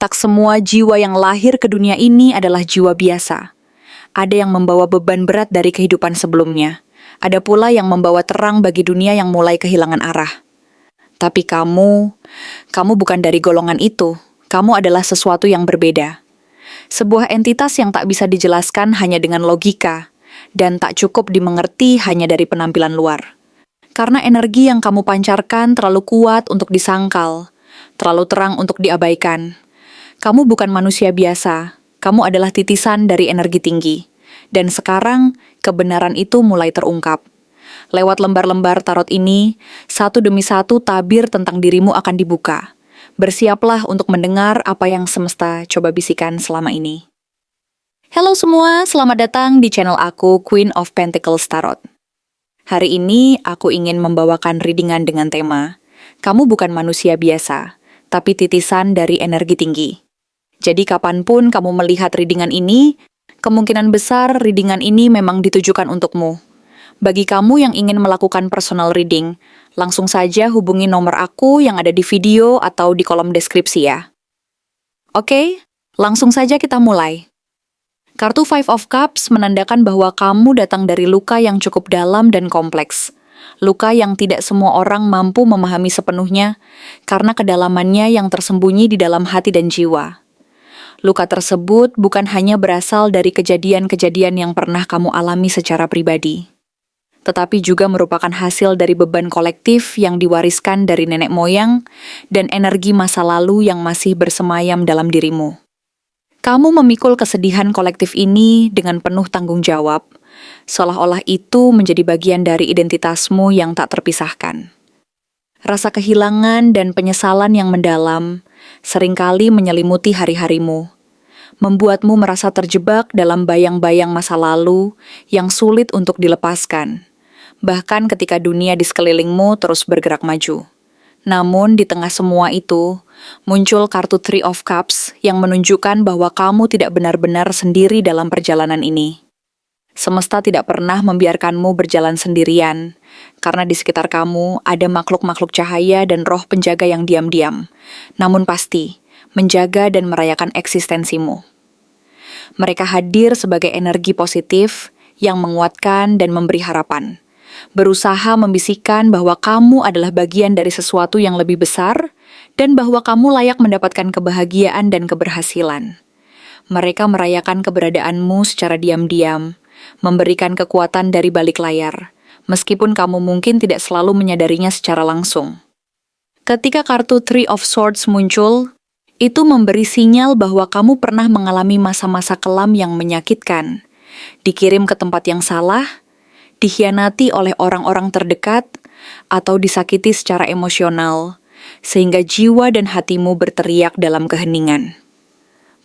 Tak semua jiwa yang lahir ke dunia ini adalah jiwa biasa. Ada yang membawa beban berat dari kehidupan sebelumnya. Ada pula yang membawa terang bagi dunia yang mulai kehilangan arah. Tapi kamu bukan dari golongan itu. Kamu adalah sesuatu yang berbeda. Sebuah entitas yang tak bisa dijelaskan hanya dengan logika, dan tak cukup dimengerti hanya dari penampilan luar. Karena energi yang kamu pancarkan terlalu kuat untuk disangkal, terlalu terang untuk diabaikan. Kamu bukan manusia biasa, kamu adalah titisan dari energi tinggi. Dan sekarang, kebenaran itu mulai terungkap. Lewat lembar-lembar tarot ini, satu demi satu tabir tentang dirimu akan dibuka. Bersiaplah untuk mendengar apa yang semesta coba bisikan selama ini. Halo semua, selamat datang di channel aku, Queen of Pentacles Tarot. Hari ini, aku ingin membawakan readingan dengan tema, kamu bukan manusia biasa, tapi titisan dari energi tinggi. Jadi kapanpun kamu melihat readingan ini, kemungkinan besar readingan ini memang ditujukan untukmu. Bagi kamu yang ingin melakukan personal reading, langsung saja hubungi nomor aku yang ada di video atau di kolom deskripsi ya. Oke, langsung saja kita mulai. Kartu Five of Cups menandakan bahwa kamu datang dari luka yang cukup dalam dan kompleks. Luka yang tidak semua orang mampu memahami sepenuhnya, karena kedalamannya yang tersembunyi di dalam hati dan jiwa. Luka tersebut bukan hanya berasal dari kejadian-kejadian yang pernah kamu alami secara pribadi, tetapi juga merupakan hasil dari beban kolektif yang diwariskan dari nenek moyang dan energi masa lalu yang masih bersemayam dalam dirimu. Kamu memikul kesedihan kolektif ini dengan penuh tanggung jawab, seolah-olah itu menjadi bagian dari identitasmu yang tak terpisahkan. Rasa kehilangan dan penyesalan yang mendalam seringkali menyelimuti hari-harimu, membuatmu merasa terjebak dalam bayang-bayang masa lalu yang sulit untuk dilepaskan, bahkan ketika dunia di sekelilingmu terus bergerak maju. Namun di tengah semua itu, muncul kartu Three of Cups yang menunjukkan bahwa kamu tidak benar-benar sendiri dalam perjalanan ini. Semesta tidak pernah membiarkanmu berjalan sendirian, karena di sekitar kamu ada makhluk-makhluk cahaya dan roh penjaga yang diam-diam, namun pasti menjaga dan merayakan eksistensimu. Mereka hadir sebagai energi positif yang menguatkan dan memberi harapan, berusaha membisikkan bahwa kamu adalah bagian dari sesuatu yang lebih besar dan bahwa kamu layak mendapatkan kebahagiaan dan keberhasilan. Mereka merayakan keberadaanmu secara diam-diam, memberikan kekuatan dari balik layar, meskipun kamu mungkin tidak selalu menyadarinya secara langsung. Ketika kartu Three of Swords muncul, itu memberi sinyal bahwa kamu pernah mengalami masa-masa kelam yang menyakitkan, dikirim ke tempat yang salah, dikhianati oleh orang-orang terdekat, atau disakiti secara emosional, sehingga jiwa dan hatimu berteriak dalam keheningan.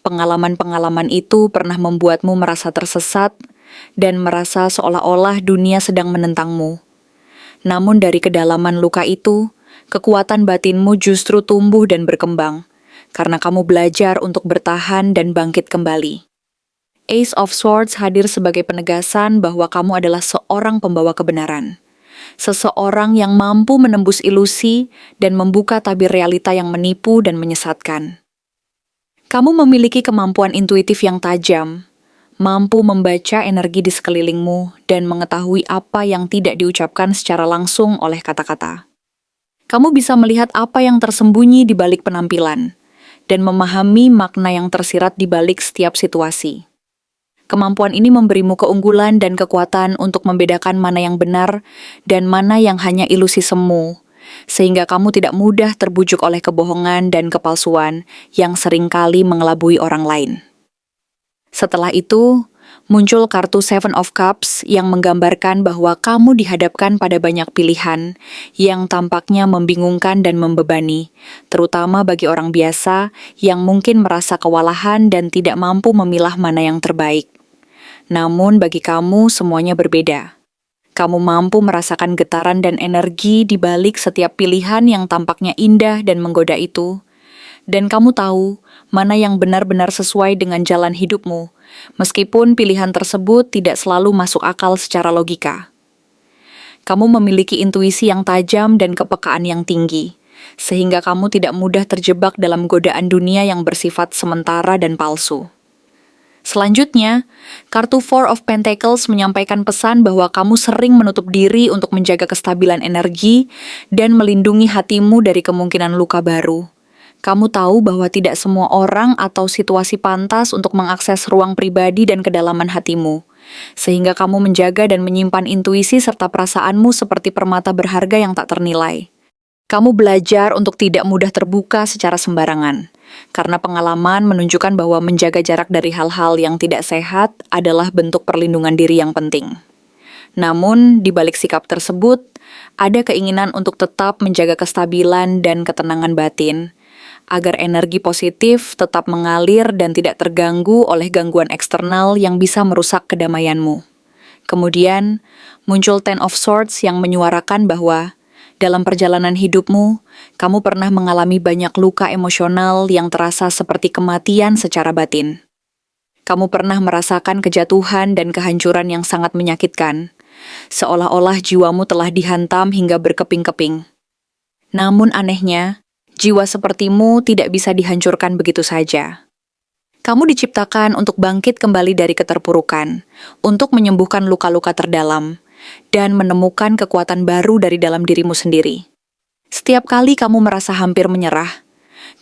Pengalaman-pengalaman itu pernah membuatmu merasa tersesat dan merasa seolah-olah dunia sedang menentangmu. Namun dari kedalaman luka itu, kekuatan batinmu justru tumbuh dan berkembang, karena kamu belajar untuk bertahan dan bangkit kembali. Ace of Swords hadir sebagai penegasan bahwa kamu adalah seorang pembawa kebenaran. Seseorang yang mampu menembus ilusi dan membuka tabir realita yang menipu dan menyesatkan. Kamu memiliki kemampuan intuitif yang tajam, mampu membaca energi di sekelilingmu dan mengetahui apa yang tidak diucapkan secara langsung oleh kata-kata. Kamu bisa melihat apa yang tersembunyi di balik penampilan dan memahami makna yang tersirat di balik setiap situasi. Kemampuan ini memberimu keunggulan dan kekuatan untuk membedakan mana yang benar dan mana yang hanya ilusi semu, sehingga kamu tidak mudah terbujuk oleh kebohongan dan kepalsuan yang seringkali mengelabui orang lain. Setelah itu, muncul kartu Seven of Cups yang menggambarkan bahwa kamu dihadapkan pada banyak pilihan yang tampaknya membingungkan dan membebani, terutama bagi orang biasa yang mungkin merasa kewalahan dan tidak mampu memilah mana yang terbaik. Namun bagi kamu semuanya berbeda. Kamu mampu merasakan getaran dan energi di balik setiap pilihan yang tampaknya indah dan menggoda itu. Dan kamu tahu mana yang benar-benar sesuai dengan jalan hidupmu, meskipun pilihan tersebut tidak selalu masuk akal secara logika. Kamu memiliki intuisi yang tajam dan kepekaan yang tinggi, sehingga kamu tidak mudah terjebak dalam godaan dunia yang bersifat sementara dan palsu. Selanjutnya, kartu Four of Pentacles menyampaikan pesan bahwa kamu sering menutup diri untuk menjaga kestabilan energi dan melindungi hatimu dari kemungkinan luka baru. Kamu tahu bahwa tidak semua orang atau situasi pantas untuk mengakses ruang pribadi dan kedalaman hatimu, sehingga kamu menjaga dan menyimpan intuisi serta perasaanmu seperti permata berharga yang tak ternilai. Kamu belajar untuk tidak mudah terbuka secara sembarangan, karena pengalaman menunjukkan bahwa menjaga jarak dari hal-hal yang tidak sehat adalah bentuk perlindungan diri yang penting. Namun, di balik sikap tersebut, ada keinginan untuk tetap menjaga kestabilan dan ketenangan batin, agar energi positif tetap mengalir dan tidak terganggu oleh gangguan eksternal yang bisa merusak kedamaianmu. Kemudian, muncul Ten of Swords yang menyuarakan bahwa dalam perjalanan hidupmu, kamu pernah mengalami banyak luka emosional yang terasa seperti kematian secara batin. Kamu pernah merasakan kejatuhan dan kehancuran yang sangat menyakitkan, seolah-olah jiwamu telah dihantam hingga berkeping-keping. Namun anehnya, jiwa sepertimu tidak bisa dihancurkan begitu saja. Kamu diciptakan untuk bangkit kembali dari keterpurukan, untuk menyembuhkan luka-luka terdalam, dan menemukan kekuatan baru dari dalam dirimu sendiri. Setiap kali kamu merasa hampir menyerah,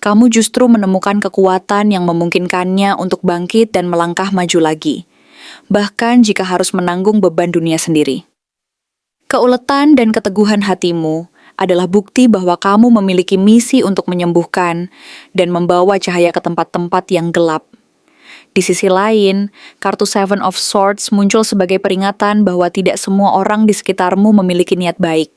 kamu justru menemukan kekuatan yang memungkinkannya untuk bangkit dan melangkah maju lagi, bahkan jika harus menanggung beban dunia sendiri. Keuletan dan keteguhan hatimu adalah bukti bahwa kamu memiliki misi untuk menyembuhkan dan membawa cahaya ke tempat-tempat yang gelap. Di sisi lain, kartu Seven of Swords muncul sebagai peringatan bahwa tidak semua orang di sekitarmu memiliki niat baik.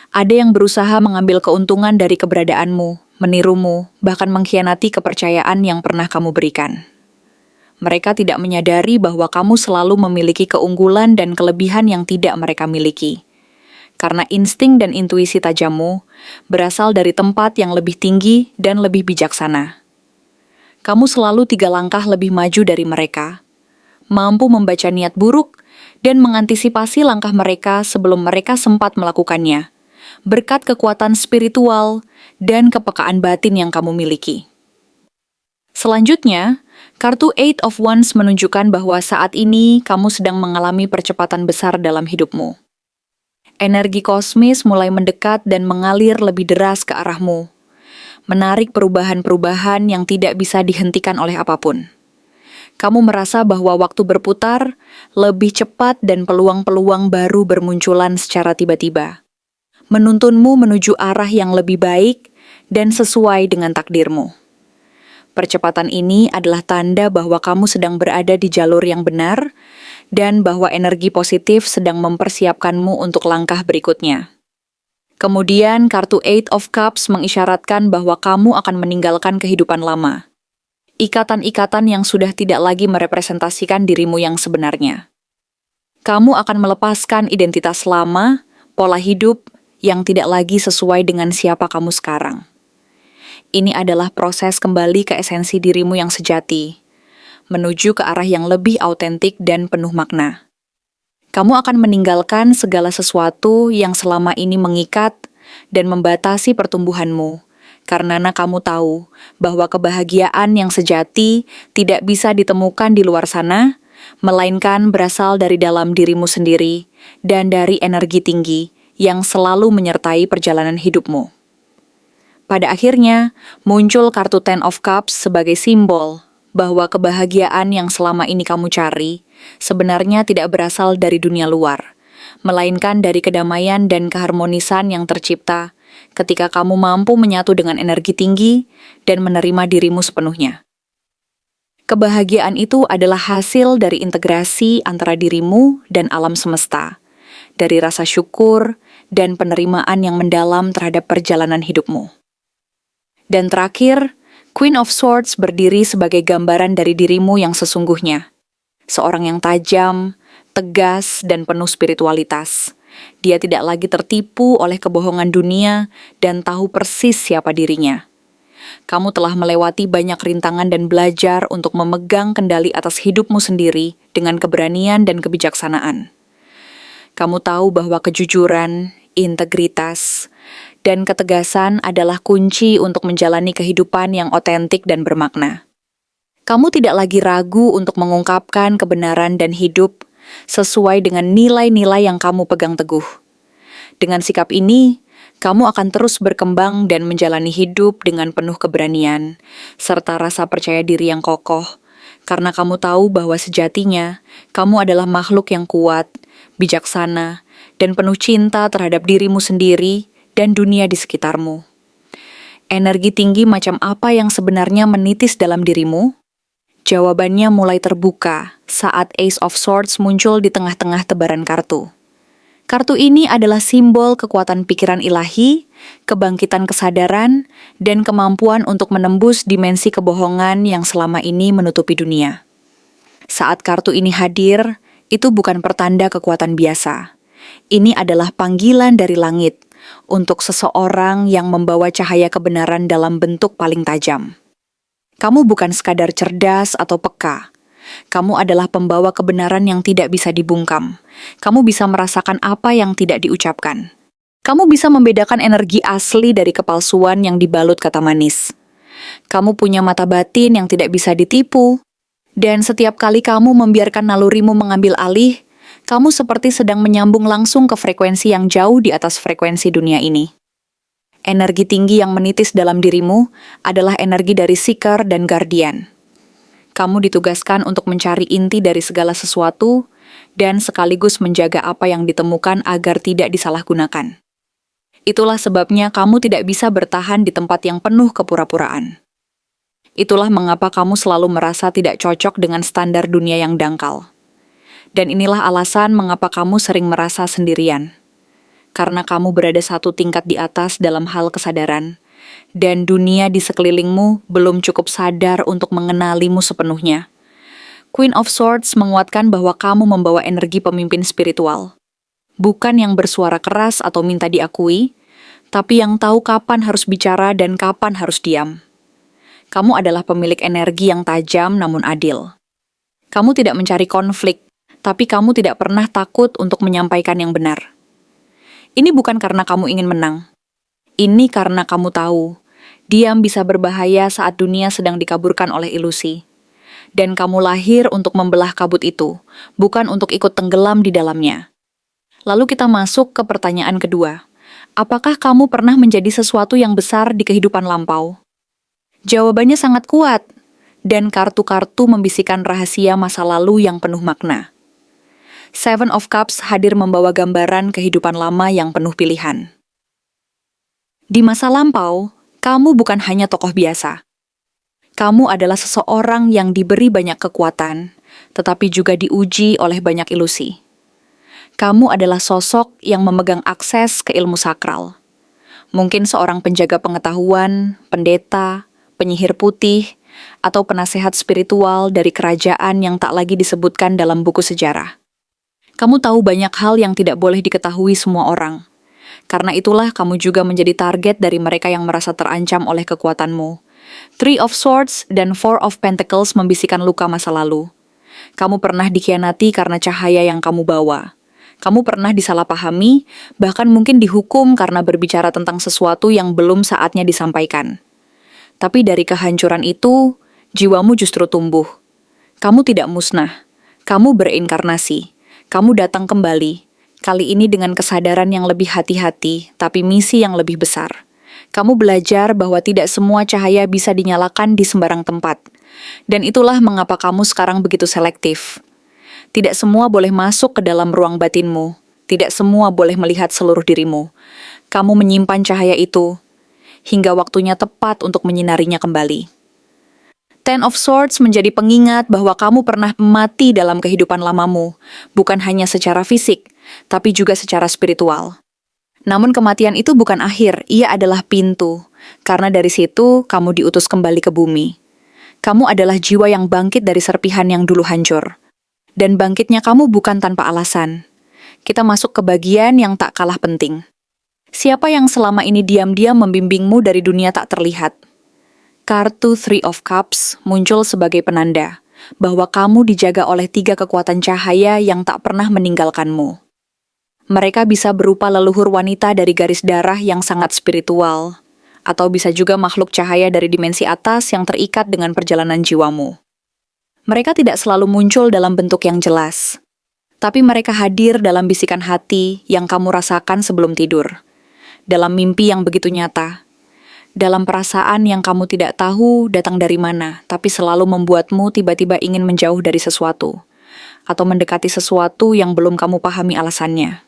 Ada yang berusaha mengambil keuntungan dari keberadaanmu, menirumu, bahkan mengkhianati kepercayaan yang pernah kamu berikan. Mereka tidak menyadari bahwa kamu selalu memiliki keunggulan dan kelebihan yang tidak mereka miliki. Karena insting dan intuisi tajammu berasal dari tempat yang lebih tinggi dan lebih bijaksana. Kamu selalu 3 langkah lebih maju dari mereka, mampu membaca niat buruk dan mengantisipasi langkah mereka sebelum mereka sempat melakukannya, berkat kekuatan spiritual dan kepekaan batin yang kamu miliki. Selanjutnya, kartu Eight of Wands menunjukkan bahwa saat ini kamu sedang mengalami percepatan besar dalam hidupmu. Energi kosmis mulai mendekat dan mengalir lebih deras ke arahmu, menarik perubahan-perubahan yang tidak bisa dihentikan oleh apapun. Kamu merasa bahwa waktu berputar lebih cepat dan peluang-peluang baru bermunculan secara tiba-tiba, menuntunmu menuju arah yang lebih baik dan sesuai dengan takdirmu. Percepatan ini adalah tanda bahwa kamu sedang berada di jalur yang benar dan bahwa energi positif sedang mempersiapkanmu untuk langkah berikutnya. Kemudian, kartu Eight of Cups mengisyaratkan bahwa kamu akan meninggalkan kehidupan lama. Ikatan-ikatan yang sudah tidak lagi merepresentasikan dirimu yang sebenarnya. Kamu akan melepaskan identitas lama, pola hidup yang tidak lagi sesuai dengan siapa kamu sekarang. Ini adalah proses kembali ke esensi dirimu yang sejati, menuju ke arah yang lebih autentik dan penuh makna. Kamu akan meninggalkan segala sesuatu yang selama ini mengikat dan membatasi pertumbuhanmu, karena kamu tahu bahwa kebahagiaan yang sejati tidak bisa ditemukan di luar sana, melainkan berasal dari dalam dirimu sendiri dan dari energi tinggi yang selalu menyertai perjalanan hidupmu. Pada akhirnya, muncul kartu Ten of Cups sebagai simbol bahwa kebahagiaan yang selama ini kamu cari sebenarnya tidak berasal dari dunia luar, melainkan dari kedamaian dan keharmonisan yang tercipta ketika kamu mampu menyatu dengan energi tinggi dan menerima dirimu sepenuhnya. Kebahagiaan itu adalah hasil dari integrasi antara dirimu dan alam semesta, dari rasa syukur dan penerimaan yang mendalam terhadap perjalanan hidupmu. Dan terakhir, Queen of Swords berdiri sebagai gambaran dari dirimu yang sesungguhnya. Seorang yang tajam, tegas, dan penuh spiritualitas. Dia tidak lagi tertipu oleh kebohongan dunia dan tahu persis siapa dirinya. Kamu telah melewati banyak rintangan dan belajar untuk memegang kendali atas hidupmu sendiri dengan keberanian dan kebijaksanaan. Kamu tahu bahwa kejujuran, integritas, dan ketegasan adalah kunci untuk menjalani kehidupan yang otentik dan bermakna. Kamu tidak lagi ragu untuk mengungkapkan kebenaran dan hidup sesuai dengan nilai-nilai yang kamu pegang teguh. Dengan sikap ini, kamu akan terus berkembang dan menjalani hidup dengan penuh keberanian, serta rasa percaya diri yang kokoh, karena kamu tahu bahwa sejatinya kamu adalah makhluk yang kuat, bijaksana, dan penuh cinta terhadap dirimu sendiri dan dunia di sekitarmu. Energi tinggi macam apa yang sebenarnya menitis dalam dirimu? Jawabannya mulai terbuka saat Ace of Swords muncul di tengah-tengah tebaran kartu. Kartu ini adalah simbol kekuatan pikiran ilahi, kebangkitan kesadaran, dan kemampuan untuk menembus dimensi kebohongan yang selama ini menutupi dunia. Saat kartu ini hadir, itu bukan pertanda kekuatan biasa. Ini adalah panggilan dari langit untuk seseorang yang membawa cahaya kebenaran dalam bentuk paling tajam. Kamu bukan sekadar cerdas atau peka. Kamu adalah pembawa kebenaran yang tidak bisa dibungkam. Kamu bisa merasakan apa yang tidak diucapkan. Kamu bisa membedakan energi asli dari kepalsuan yang dibalut kata manis. Kamu punya mata batin yang tidak bisa ditipu. Dan setiap kali kamu membiarkan nalurimu mengambil alih, kamu seperti sedang menyambung langsung ke frekuensi yang jauh di atas frekuensi dunia ini. Energi tinggi yang menitis dalam dirimu adalah energi dari Seeker dan Guardian. Kamu ditugaskan untuk mencari inti dari segala sesuatu dan sekaligus menjaga apa yang ditemukan agar tidak disalahgunakan. Itulah sebabnya kamu tidak bisa bertahan di tempat yang penuh kepura-puraan. Itulah mengapa kamu selalu merasa tidak cocok dengan standar dunia yang dangkal. Dan inilah alasan mengapa kamu sering merasa sendirian. Karena kamu berada satu tingkat di atas dalam hal kesadaran, dan dunia di sekelilingmu belum cukup sadar untuk mengenalimu sepenuhnya. Queen of Swords menguatkan bahwa kamu membawa energi pemimpin spiritual. Bukan yang bersuara keras atau minta diakui, tapi yang tahu kapan harus bicara dan kapan harus diam. Kamu adalah pemilik energi yang tajam namun adil. Kamu tidak mencari konflik, tapi kamu tidak pernah takut untuk menyampaikan yang benar. Ini bukan karena kamu ingin menang. Ini karena kamu tahu, diam bisa berbahaya saat dunia sedang dikaburkan oleh ilusi. Dan kamu lahir untuk membelah kabut itu, bukan untuk ikut tenggelam di dalamnya. Lalu kita masuk ke pertanyaan kedua. Apakah kamu pernah menjadi sesuatu yang besar di kehidupan lampau? Jawabannya sangat kuat, dan kartu-kartu membisikkan rahasia masa lalu yang penuh makna. Seven of Cups hadir membawa gambaran kehidupan lama yang penuh pilihan. Di masa lampau, kamu bukan hanya tokoh biasa. Kamu adalah seseorang yang diberi banyak kekuatan, tetapi juga diuji oleh banyak ilusi. Kamu adalah sosok yang memegang akses ke ilmu sakral. Mungkin seorang penjaga pengetahuan, pendeta, penyihir putih, atau penasehat spiritual dari kerajaan yang tak lagi disebutkan dalam buku sejarah. Kamu tahu banyak hal yang tidak boleh diketahui semua orang. Karena itulah kamu juga menjadi target dari mereka yang merasa terancam oleh kekuatanmu. Three of Swords dan Four of Pentacles membisikkan luka masa lalu. Kamu pernah dikhianati karena cahaya yang kamu bawa. Kamu pernah disalahpahami, bahkan mungkin dihukum karena berbicara tentang sesuatu yang belum saatnya disampaikan. Tapi dari kehancuran itu, jiwamu justru tumbuh. Kamu tidak musnah. Kamu berinkarnasi. Kamu datang kembali, kali ini dengan kesadaran yang lebih hati-hati, tapi misi yang lebih besar. Kamu belajar bahwa tidak semua cahaya bisa dinyalakan di sembarang tempat. Dan itulah mengapa kamu sekarang begitu selektif. Tidak semua boleh masuk ke dalam ruang batinmu. Tidak semua boleh melihat seluruh dirimu. Kamu menyimpan cahaya itu, hingga waktunya tepat untuk menyinarinya kembali. Ten of Swords menjadi pengingat bahwa kamu pernah mati dalam kehidupan lamamu, bukan hanya secara fisik, tapi juga secara spiritual. Namun kematian itu bukan akhir, ia adalah pintu, karena dari situ kamu diutus kembali ke bumi. Kamu adalah jiwa yang bangkit dari serpihan yang dulu hancur. Dan bangkitnya kamu bukan tanpa alasan. Kita masuk ke bagian yang tak kalah penting. Siapa yang selama ini diam-diam membimbingmu dari dunia tak terlihat? Kartu Three of Cups muncul sebagai penanda bahwa kamu dijaga oleh 3 kekuatan cahaya yang tak pernah meninggalkanmu. Mereka bisa berupa leluhur wanita dari garis darah yang sangat spiritual, atau bisa juga makhluk cahaya dari dimensi atas yang terikat dengan perjalanan jiwamu. Mereka tidak selalu muncul dalam bentuk yang jelas, tapi mereka hadir dalam bisikan hati yang kamu rasakan sebelum tidur, dalam mimpi yang begitu nyata, dalam perasaan yang kamu tidak tahu datang dari mana, tapi selalu membuatmu tiba-tiba ingin menjauh dari sesuatu, atau mendekati sesuatu yang belum kamu pahami alasannya.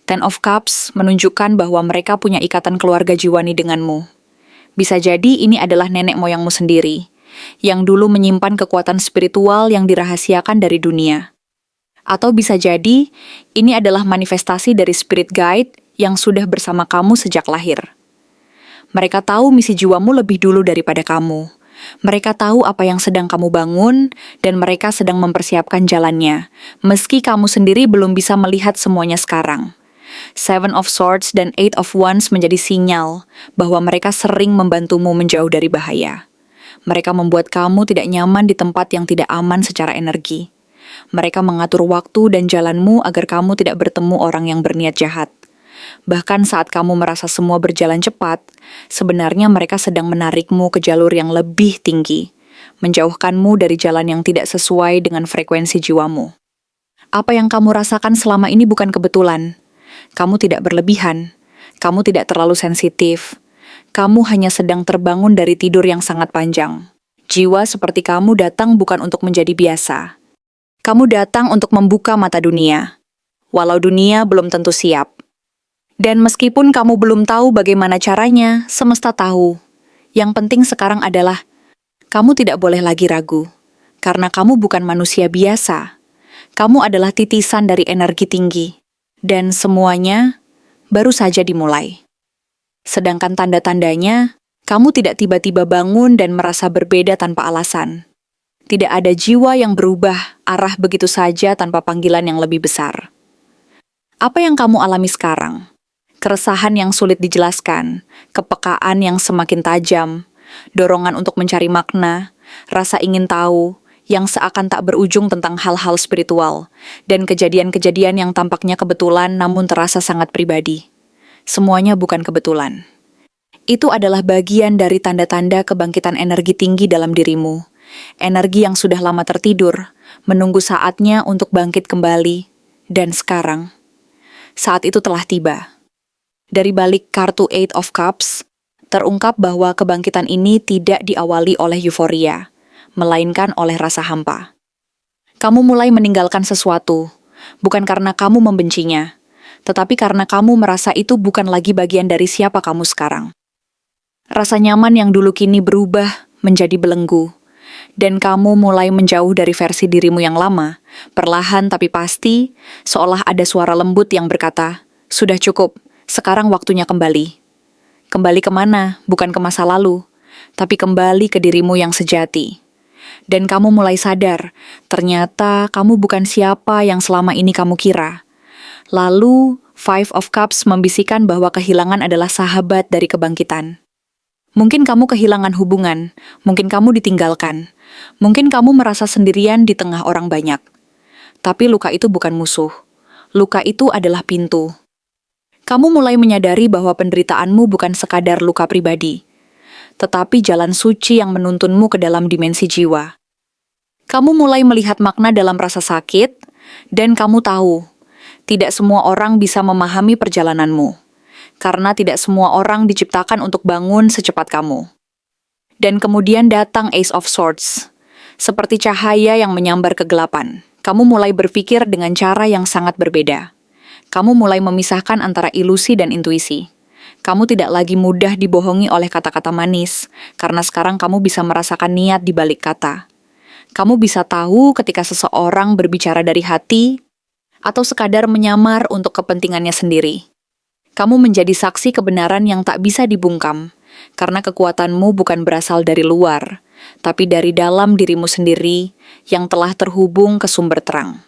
Ten of Cups menunjukkan bahwa mereka punya ikatan keluarga jiwani denganmu. Bisa jadi ini adalah nenek moyangmu sendiri, yang dulu menyimpan kekuatan spiritual yang dirahasiakan dari dunia. Atau bisa jadi ini adalah manifestasi dari spirit guide yang sudah bersama kamu sejak lahir. Mereka tahu misi jiwamu lebih dulu daripada kamu. Mereka tahu apa yang sedang kamu bangun, dan mereka sedang mempersiapkan jalannya, meski kamu sendiri belum bisa melihat semuanya sekarang. Seven of Swords dan Eight of Wands menjadi sinyal bahwa mereka sering membantumu menjauh dari bahaya. Mereka membuat kamu tidak nyaman di tempat yang tidak aman secara energi. Mereka mengatur waktu dan jalanmu agar kamu tidak bertemu orang yang berniat jahat. Bahkan saat kamu merasa semua berjalan cepat, sebenarnya mereka sedang menarikmu ke jalur yang lebih tinggi, menjauhkanmu dari jalan yang tidak sesuai dengan frekuensi jiwamu. Apa yang kamu rasakan selama ini bukan kebetulan. Kamu tidak berlebihan, kamu tidak terlalu sensitif, kamu hanya sedang terbangun dari tidur yang sangat panjang. Jiwa seperti kamu datang bukan untuk menjadi biasa. Kamu datang untuk membuka mata dunia, walau dunia belum tentu siap. Dan meskipun kamu belum tahu bagaimana caranya, semesta tahu. Yang penting sekarang adalah, kamu tidak boleh lagi ragu, karena kamu bukan manusia biasa. Kamu adalah titisan dari energi tinggi. Dan semuanya baru saja dimulai. Sedangkan tanda-tandanya, kamu tidak tiba-tiba bangun dan merasa berbeda tanpa alasan. Tidak ada jiwa yang berubah arah begitu saja tanpa panggilan yang lebih besar. Apa yang kamu alami sekarang? Keresahan yang sulit dijelaskan, kepekaan yang semakin tajam, dorongan untuk mencari makna, rasa ingin tahu, yang seakan tak berujung tentang hal-hal spiritual, dan kejadian-kejadian yang tampaknya kebetulan namun terasa sangat pribadi. Semuanya bukan kebetulan. Itu adalah bagian dari tanda-tanda kebangkitan energi tinggi dalam dirimu. Energi yang sudah lama tertidur, menunggu saatnya untuk bangkit kembali, dan sekarang, saat itu telah tiba. Dari balik kartu Eight of Cups, terungkap bahwa kebangkitan ini tidak diawali oleh euforia, melainkan oleh rasa hampa. Kamu mulai meninggalkan sesuatu, bukan karena kamu membencinya, tetapi karena kamu merasa itu bukan lagi bagian dari siapa kamu sekarang. Rasa nyaman yang dulu kini berubah menjadi belenggu, dan kamu mulai menjauh dari versi dirimu yang lama, perlahan tapi pasti, seolah ada suara lembut yang berkata, "Sudah cukup, sekarang waktunya kembali." Kembali kemana? Bukan ke masa lalu, tapi kembali ke dirimu yang sejati. Dan kamu mulai sadar, ternyata kamu bukan siapa yang selama ini kamu kira. Lalu, Five of Cups membisikkan bahwa kehilangan adalah sahabat dari kebangkitan. Mungkin kamu kehilangan hubungan, mungkin kamu ditinggalkan, mungkin kamu merasa sendirian di tengah orang banyak. Tapi luka itu bukan musuh. Luka itu adalah pintu. Kamu mulai menyadari bahwa penderitaanmu bukan sekadar luka pribadi, tetapi jalan suci yang menuntunmu ke dalam dimensi jiwa. Kamu mulai melihat makna dalam rasa sakit, dan kamu tahu, tidak semua orang bisa memahami perjalananmu, karena tidak semua orang diciptakan untuk bangun secepat kamu. Dan kemudian datang Ace of Swords, seperti cahaya yang menyambar kegelapan. Kamu mulai berpikir dengan cara yang sangat berbeda. Kamu mulai memisahkan antara ilusi dan intuisi. Kamu tidak lagi mudah dibohongi oleh kata-kata manis, karena sekarang kamu bisa merasakan niat di balik kata. Kamu bisa tahu ketika seseorang berbicara dari hati, atau sekadar menyamar untuk kepentingannya sendiri. Kamu menjadi saksi kebenaran yang tak bisa dibungkam, karena kekuatanmu bukan berasal dari luar, tapi dari dalam dirimu sendiri yang telah terhubung ke sumber terang.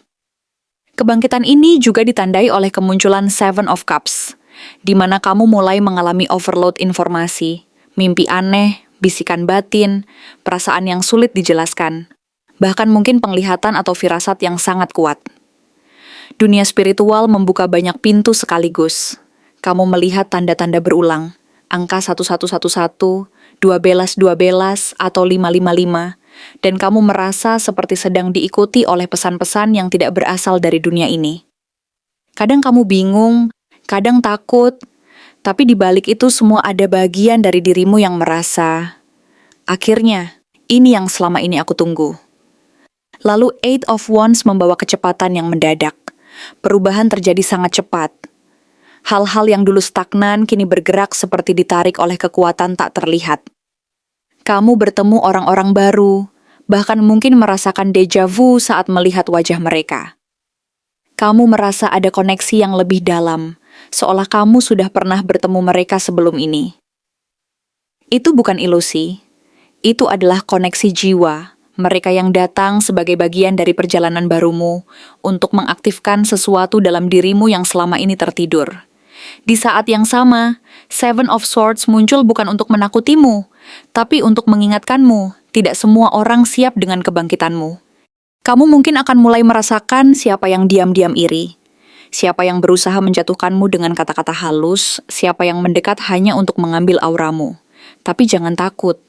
Kebangkitan ini juga ditandai oleh kemunculan Seven of Cups, di mana kamu mulai mengalami overload informasi, mimpi aneh, bisikan batin, perasaan yang sulit dijelaskan, bahkan mungkin penglihatan atau firasat yang sangat kuat. Dunia spiritual membuka banyak pintu sekaligus. Kamu melihat tanda-tanda berulang, angka 1111, 1212, atau 555, dan kamu merasa seperti sedang diikuti oleh pesan-pesan yang tidak berasal dari dunia ini. Kadang kamu bingung, kadang takut, tapi di balik itu semua ada bagian dari dirimu yang merasa, akhirnya, ini yang selama ini aku tunggu. Lalu Eight of Wands membawa kecepatan yang mendadak. Perubahan terjadi sangat cepat. Hal-hal yang dulu stagnan kini bergerak seperti ditarik oleh kekuatan tak terlihat. Kamu bertemu orang-orang baru, bahkan mungkin merasakan deja vu saat melihat wajah mereka. Kamu merasa ada koneksi yang lebih dalam, seolah kamu sudah pernah bertemu mereka sebelum ini. Itu bukan ilusi. Itu adalah koneksi jiwa, mereka yang datang sebagai bagian dari perjalanan barumu untuk mengaktifkan sesuatu dalam dirimu yang selama ini tertidur. Di saat yang sama, Seven of Swords muncul bukan untuk menakutimu, tapi untuk mengingatkanmu, tidak semua orang siap dengan kebangkitanmu. Kamu mungkin akan mulai merasakan siapa yang diam-diam iri, siapa yang berusaha menjatuhkanmu dengan kata-kata halus, siapa yang mendekat hanya untuk mengambil auramu. Tapi jangan takut.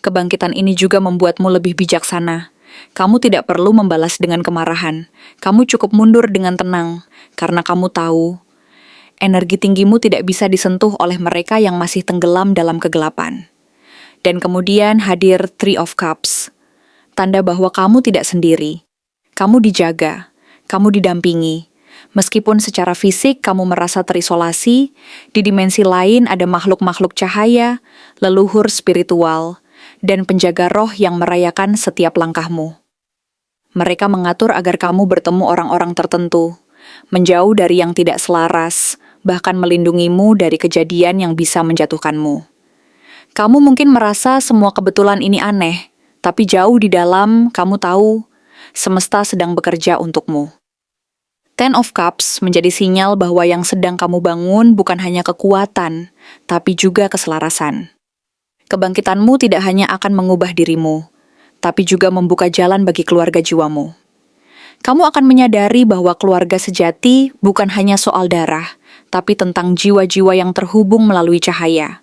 Kebangkitan ini juga membuatmu lebih bijaksana. Kamu tidak perlu membalas dengan kemarahan. Kamu cukup mundur dengan tenang, karena kamu tahu, energi tinggimu tidak bisa disentuh oleh mereka yang masih tenggelam dalam kegelapan. Dan kemudian hadir Three of Cups, tanda bahwa kamu tidak sendiri. Kamu dijaga, kamu didampingi. Meskipun secara fisik kamu merasa terisolasi, di dimensi lain ada makhluk-makhluk cahaya, leluhur spiritual, dan penjaga roh yang merayakan setiap langkahmu. Mereka mengatur agar kamu bertemu orang-orang tertentu, menjauh dari yang tidak selaras, bahkan melindungimu dari kejadian yang bisa menjatuhkanmu. Kamu mungkin merasa semua kebetulan ini aneh, tapi jauh di dalam kamu tahu, semesta sedang bekerja untukmu. Ten of Cups menjadi sinyal bahwa yang sedang kamu bangun bukan hanya kekuatan, tapi juga keselarasan. Kebangkitanmu tidak hanya akan mengubah dirimu, tapi juga membuka jalan bagi keluarga jiwamu. Kamu akan menyadari bahwa keluarga sejati bukan hanya soal darah, tapi tentang jiwa-jiwa yang terhubung melalui cahaya.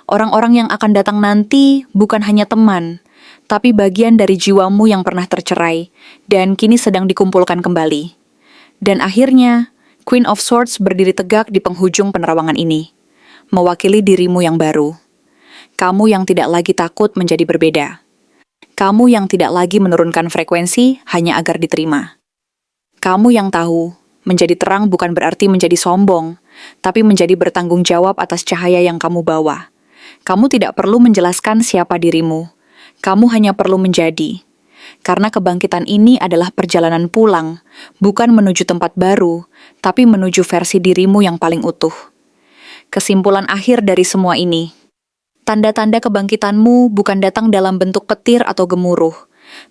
Orang-orang yang akan datang nanti bukan hanya teman, tapi bagian dari jiwamu yang pernah tercerai, dan kini sedang dikumpulkan kembali. Dan akhirnya, Queen of Swords berdiri tegak di penghujung penerawangan ini, mewakili dirimu yang baru. Kamu yang tidak lagi takut menjadi berbeda. Kamu yang tidak lagi menurunkan frekuensi hanya agar diterima. Kamu yang tahu, menjadi terang bukan berarti menjadi sombong, tapi menjadi bertanggung jawab atas cahaya yang kamu bawa. Kamu tidak perlu menjelaskan siapa dirimu. Kamu hanya perlu menjadi. Karena kebangkitan ini adalah perjalanan pulang, bukan menuju tempat baru, tapi menuju versi dirimu yang paling utuh. Kesimpulan akhir dari semua ini, tanda-tanda kebangkitanmu bukan datang dalam bentuk petir atau gemuruh,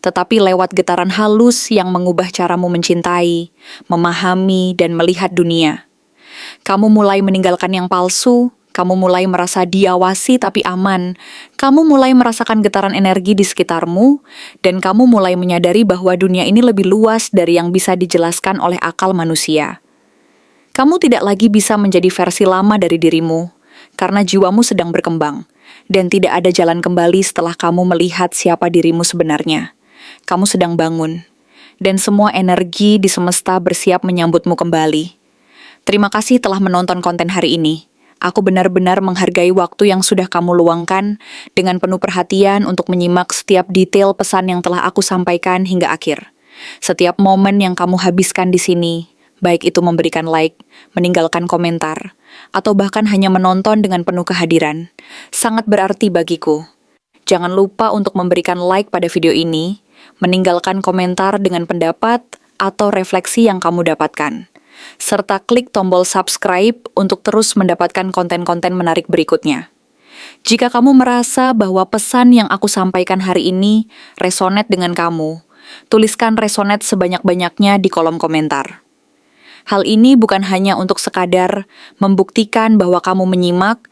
tetapi lewat getaran halus yang mengubah caramu mencintai, memahami, dan melihat dunia. Kamu mulai meninggalkan yang palsu, kamu mulai merasa diawasi tapi aman, kamu mulai merasakan getaran energi di sekitarmu, dan kamu mulai menyadari bahwa dunia ini lebih luas dari yang bisa dijelaskan oleh akal manusia. Kamu tidak lagi bisa menjadi versi lama dari dirimu, karena jiwamu sedang berkembang, dan tidak ada jalan kembali setelah kamu melihat siapa dirimu sebenarnya. Kamu sedang bangun, dan semua energi di semesta bersiap menyambutmu kembali. Terima kasih telah menonton konten hari ini. Aku benar-benar menghargai waktu yang sudah kamu luangkan dengan penuh perhatian untuk menyimak setiap detail pesan yang telah aku sampaikan hingga akhir. Setiap momen yang kamu habiskan di sini, baik itu memberikan like, meninggalkan komentar, atau bahkan hanya menonton dengan penuh kehadiran, sangat berarti bagiku. Jangan lupa untuk memberikan like pada video ini, meninggalkan komentar dengan pendapat atau refleksi yang kamu dapatkan, serta klik tombol subscribe untuk terus mendapatkan konten-konten menarik berikutnya. Jika kamu merasa bahwa pesan yang aku sampaikan hari ini resonate dengan kamu, tuliskan resonate sebanyak-banyaknya di kolom komentar. Hal ini bukan hanya untuk sekadar membuktikan bahwa kamu menyimak,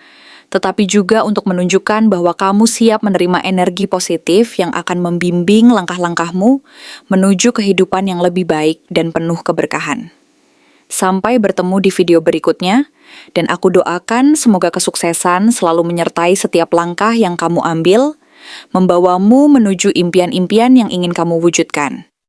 tetapi juga untuk menunjukkan bahwa kamu siap menerima energi positif yang akan membimbing langkah-langkahmu menuju kehidupan yang lebih baik dan penuh keberkahan. Sampai bertemu di video berikutnya, dan aku doakan semoga kesuksesan selalu menyertai setiap langkah yang kamu ambil, membawamu menuju impian-impian yang ingin kamu wujudkan.